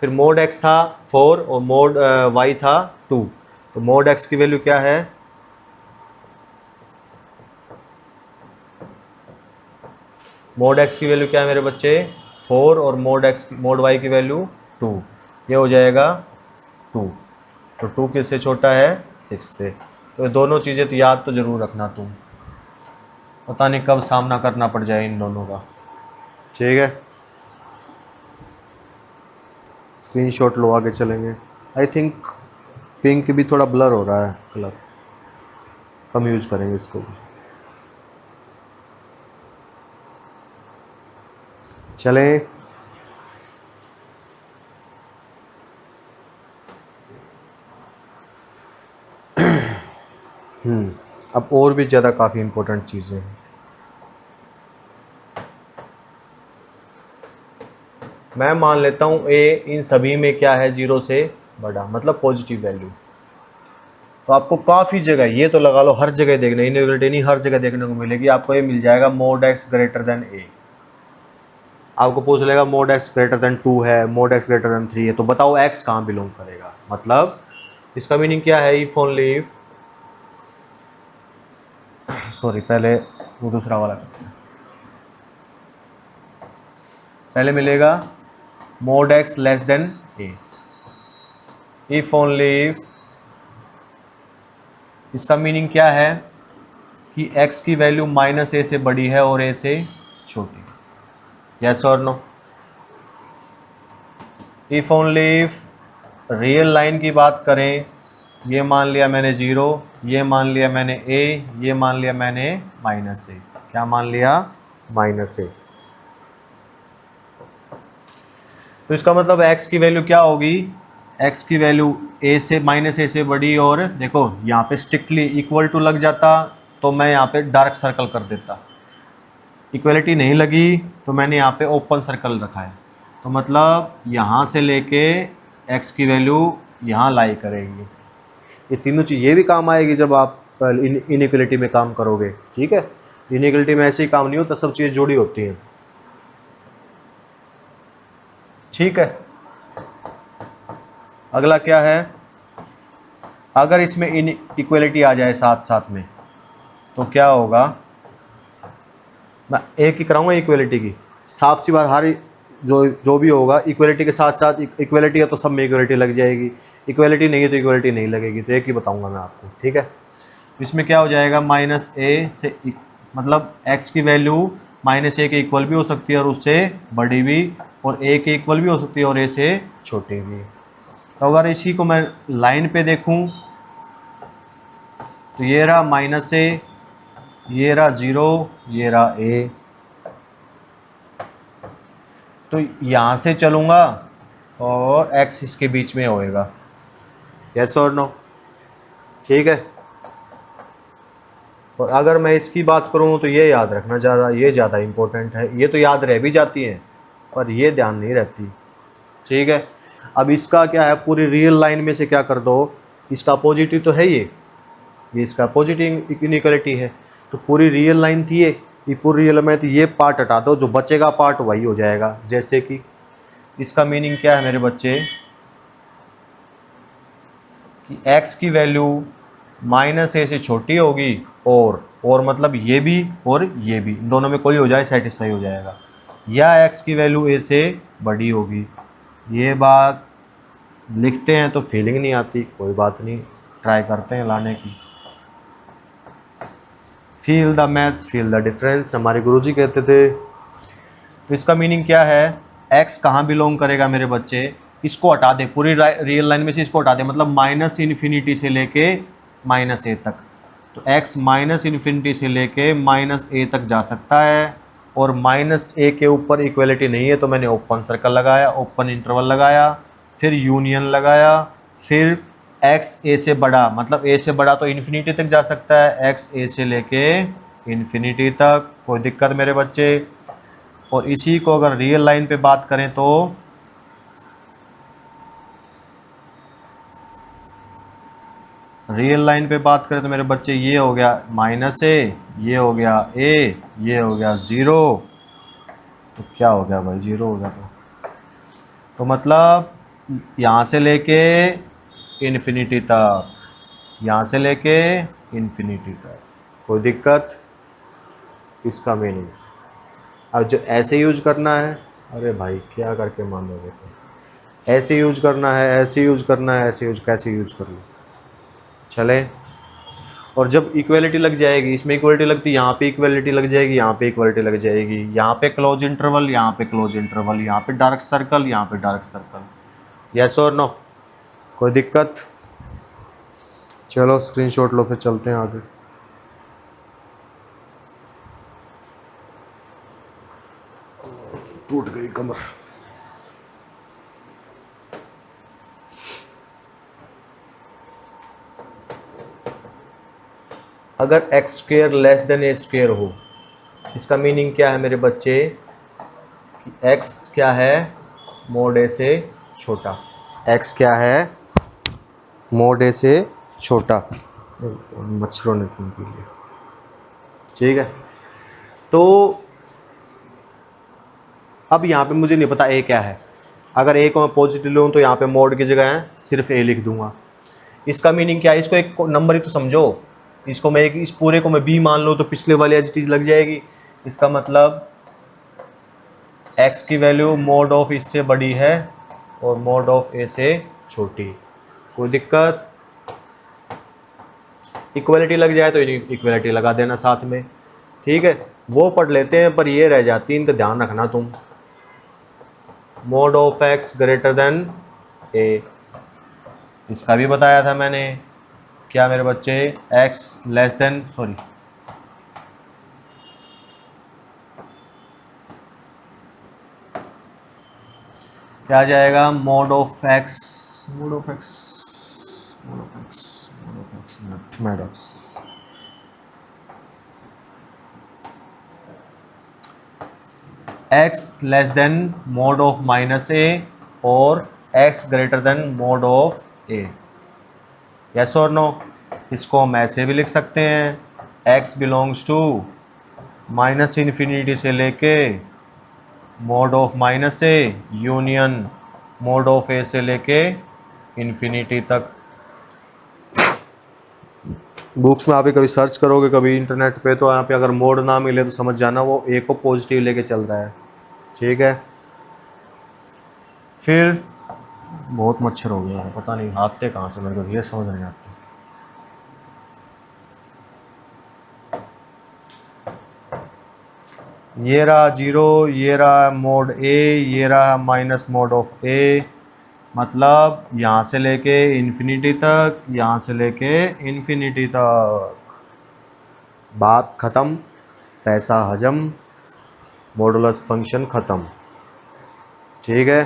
फिर मोड x था 4 और मोड y था 2, तो मोड x की वैल्यू क्या है? मोड x की वैल्यू क्या है मेरे बच्चे? 4 और मोड y की वैल्यू 2, ये हो जाएगा 2। तो 2 किससे छोटा है? 6 से। तो ये दोनों चीज़ें तो याद तो ज़रूर रखना तुम, पता नहीं कब सामना करना पड़ जाए इन दोनों का, ठीक है। स्क्रीनशॉट लो, आगे चलेंगे। आई थिंक पिंक भी थोड़ा ब्लर हो रहा है कलर, कम यूज़ करेंगे इसको भी। चलें, अब और भी ज़्यादा काफ़ी इम्पोर्टेंट चीज़ें हैं। मैं मान लेता हूँ a इन सभी में क्या है? 0 से बड़ा, मतलब पॉजिटिव वैल्यू। तो आपको काफ़ी जगह, ये तो लगा लो हर जगह देखने, इनइक्वालिटी नहीं हर जगह देखने को मिलेगी। आपको ये मिल जाएगा mode x greater then a। आपको पूछ लेगा मोड x ग्रेटर देन 2 है, मोड x ग्रेटर देन 3 है, तो बताओ x कहाँ बिलोंग करेगा? मतलब इसका मीनिंग क्या है? इफ ओनली इफ, सॉरी पहले वो दूसरा वाला करते हैं। पहले मिलेगा mode x less then a, if only if, इसका मीनिंग क्या है कि x की वैल्यू -a से बड़ी है और a से छोटी, यस और no. If only if real line की बात करें, ये मान लिया मैंने 0, ये मान लिया मैंने a, ये मान लिया मैंने -a। क्या मान लिया? -a। तो इसका मतलब x की वैल्यू क्या होगी? x की वैल्यू a से बड़ी, और देखो यहाँ पे स्ट्रिक्टली इक्वल टू लग जाता तो मैं यहाँ पे डार्क सर्कल कर देता। इक्वलिटी नहीं लगी तो मैंने यहाँ पे ओपन सर्कल रखा है। तो मतलब यहाँ से लेके x की वैल्यू यहाँ लाई करेगी। ये तीनों चीज़ ये भी काम आएगी जब आप इनइक्वलिटी में काम करोगे। ठीक है, इनइक्वलिटी में ऐसे ही काम नहीं होता, सब चीज़ जोड़ी होती हैं। ठीक है, अगला क्या है? अगर इसमें इनइक्वलिटी आ जाए साथ साथ में तो क्या होगा? मैं एक ही कराऊंगा इक्वलिटी की, साफ सी बात। हर जो भी होगा इक्वलिटी के साथ साथ, इक्वलिटी है तो सब में इक्वलिटी लग जाएगी, इक्वलिटी नहीं है तो इक्वलिटी नहीं लगेगी। तो एक ही बताऊंगा मैं आपको। ठीक है, इसमें क्या हो जाएगा? -a से मतलब x की वैल्यू -a के इक्वल भी हो सकती है और उससे बड़ी भी, और a के इक्वल भी हो सकती है और a से छोटी भी। तो अगर इसी को मैं लाइन पे देखूं तो ये रहा -a, ये रहा 0, ये रहा a। तो यहाँ से चलूँगा और x इसके बीच में होएगा। यस और नो? ठीक है, और अगर मैं इसकी बात करूँ तो ये याद रखना ये ज़्यादा इम्पोर्टेंट है। ये तो याद रह भी जाती है पर ये ध्यान नहीं रहती। ठीक है, अब इसका क्या है? पूरी रियल लाइन में से क्या कर दो, इसका पॉजिटिव तो है ये इसका पॉजिटिव इनइक्वलिटी है। तो पूरी रियल लाइन थी ये पूरी रियल में, तो ये पार्ट हटा दो, जो बचेगा पार्ट वही हो जाएगा। जैसे कि इसका मीनिंग क्या है मेरे बच्चे कि x की वैल्यू -a से छोटी होगी, और मतलब ये भी और ये भी, दोनों में कोई हो जाए सेटिस्फाई हो जाएगा, या x की वैल्यू a से बड़ी होगी। ये बात लिखते हैं तो फीलिंग नहीं आती, कोई बात नहीं, ट्राई करते हैं लाने की। Feel the maths, feel the difference, हमारे गुरुजी कहते थे। तो इसका मीनिंग क्या है? x कहाँ बिलोंग करेगा मेरे बच्चे? इसको हटा दे, पूरी रियल लाइन में से इसको हटा दे, मतलब -∞ से लेके -a तक। तो x -∞ से लेके -a तक जा सकता है, और -a के ऊपर इक्वलिटी नहीं है तो मैंने ओपन सर्कल लगाया, ओपन इंटरवल लगाया, फिर यूनियन लगाया, फिर x a से बड़ा, मतलब a से बड़ा तो इन्फिनिटी तक जा सकता है, x a से लेके इन्फिनिटी तक, कोई दिक्कत मेरे बच्चे। और इसी को अगर रियल लाइन पे बात करें तो रियल लाइन पे बात करें तो मेरे बच्चे ये हो गया -a, ये हो गया a, ये हो गया 0। तो क्या हो गया भाई? 0 हो गया। तो मतलब यहाँ से लेके इन्फिनिटी तक, यहाँ से लेके इन्फिनिटी तक, कोई दिक्कत? इसका मीनिंग अब जो ऐसे यूज करना है, अरे भाई क्या करके मान लोगे? तो ऐसे यूज करना है, ऐसे यूज करना है, ऐसे यूज, कैसे यूज कर लो चले। और जब इक्वलिटी लग जाएगी, इसमें इक्वलिटी लगती, यहाँ पे इक्वलिटी लग जाएगी, यहाँ पे इक्वलिटी लग जाएगी, यहाँ पे क्लोज इंटरवल, यहाँ पे क्लोज इंटरवल, यहाँ पे डार्क सर्कल, यहाँ पे डार्क सर्कल। यस और नो? कोई दिक्कत? चलो स्क्रीनशॉट लो, फिर चलते हैं आगे। टूट गई कमर। अगर x² लेस देन a² हो, इसका मीनिंग क्या है मेरे बच्चे कि x क्या है? mod a से छोटा। x क्या है? mod a से छोटा। मच्छरों ने पी लिया। ठीक है, तो अब यहाँ पे मुझे नहीं पता a क्या है। अगर a को मैं पॉजिटिव लूँ तो यहाँ पे mod की जगह है सिर्फ a लिख दूंगा। इसका मीनिंग क्या है? इसको एक नंबर ही तो समझो। इसको मैं इस पूरे को मैं b मान लूँ तो पिछले वाली एज इट इज लग जाएगी। इसका मतलब x की वैल्यू mod ऑफ इससे बड़ी है और mod ऑफ a से छोटी। कोई दिक्कत? इक्वलिटी लग जाए तो इक्वलिटी लगा देना साथ में। ठीक है, वो पढ़ लेते हैं पर ये रह जाती है, इनका ध्यान रखना तुम। mod of x greater then a, इसका भी बताया था मैंने, क्या मेरे बच्चे, x लेस देन सॉरी क्या आ जाएगा, mod of x, mod of x, mod of x, mod of x not mod x, x less than mod of minus a और x greater than mod of a, yes और no. इसको हम ऐसे भी लिख सकते हैं, x belongs to minus infinity से लेके mod of minus a union mod of a से लेके इन्फिनिटी तक। बुक्स में आप कभी सर्च करोगे कभी इंटरनेट पे, तो यहाँ पे अगर मोड ना मिले तो समझ जाना वो ए को पॉजिटिव लेके चल रहा है, ठीक है। फिर बहुत मच्छर हो गया है, पता नहीं आते कहाँ से, मेरे को ये समझ नहीं आती। ये रहा जीरो, ये रहा मोड ए, ये रहा माइनस मोड ऑफ ए, मतलब यहाँ से लेके इन्फिनिटी तक, यहाँ से लेके इन्फिनिटी तक, बात ख़त्म, पैसा हजम, मॉडुलस फंक्शन ख़त्म, ठीक है।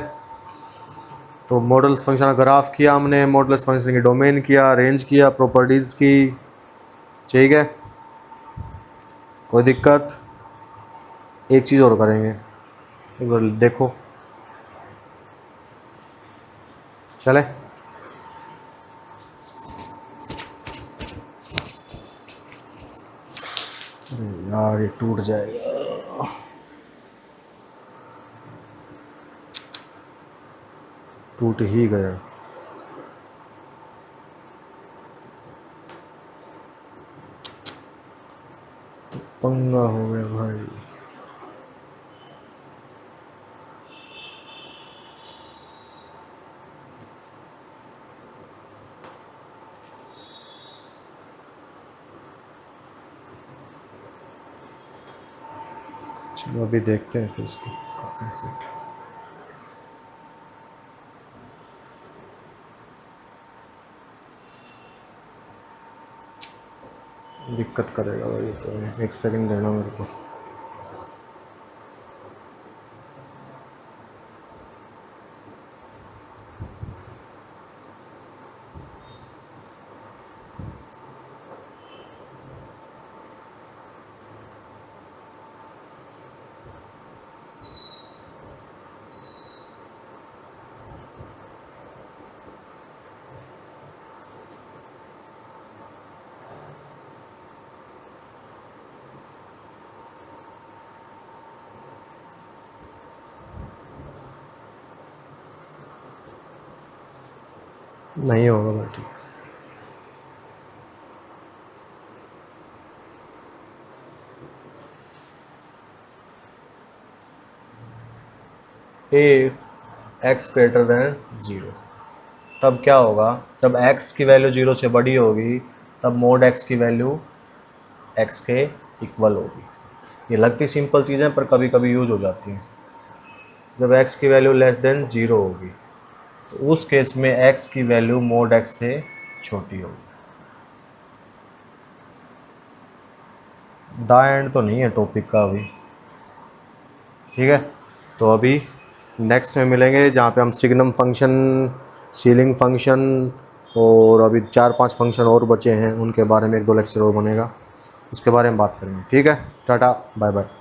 तो मॉडुलस फंक्शन का ग्राफ किया हमने, मॉडुलस फंक्शन की डोमेन किया, रेंज किया, प्रॉपर्टीज़ की, ठीक है। कोई दिक्कत? एक चीज़ और करेंगे, एक बार देखो, चले। यार ये टूट जाएगा, टूट ही गया। तो पंगा हो गया भाई। चलो अभी देखते हैं फिर इसको करते हैं सेट। दिक्कत करेगा भाई, तो एक सेकंड देना मेरे को। नहीं होगा भाई, ठीक। इफ x ग्रेटर देन 0, तब क्या होगा, जब x की वैल्यू 0 से बड़ी होगी तब मोड x की वैल्यू x के इक्वल होगी। ये लगती सिंपल चीज़ें पर कभी कभी यूज हो जाती हैं। जब x की वैल्यू लेस देन 0 होगी तो उस केस में x की वैल्यू मोड x से छोटी होगी। द एंड तो नहीं है टॉपिक का अभी, ठीक है। तो अभी नेक्स्ट में मिलेंगे जहाँ पे हम सिग्नम फंक्शन, सीलिंग फंक्शन और अभी 4-5 फंक्शन और बचे हैं, उनके बारे में 1-2 लेक्चर और बनेगा, उसके बारे में बात करेंगे, ठीक है। Tata bye bye.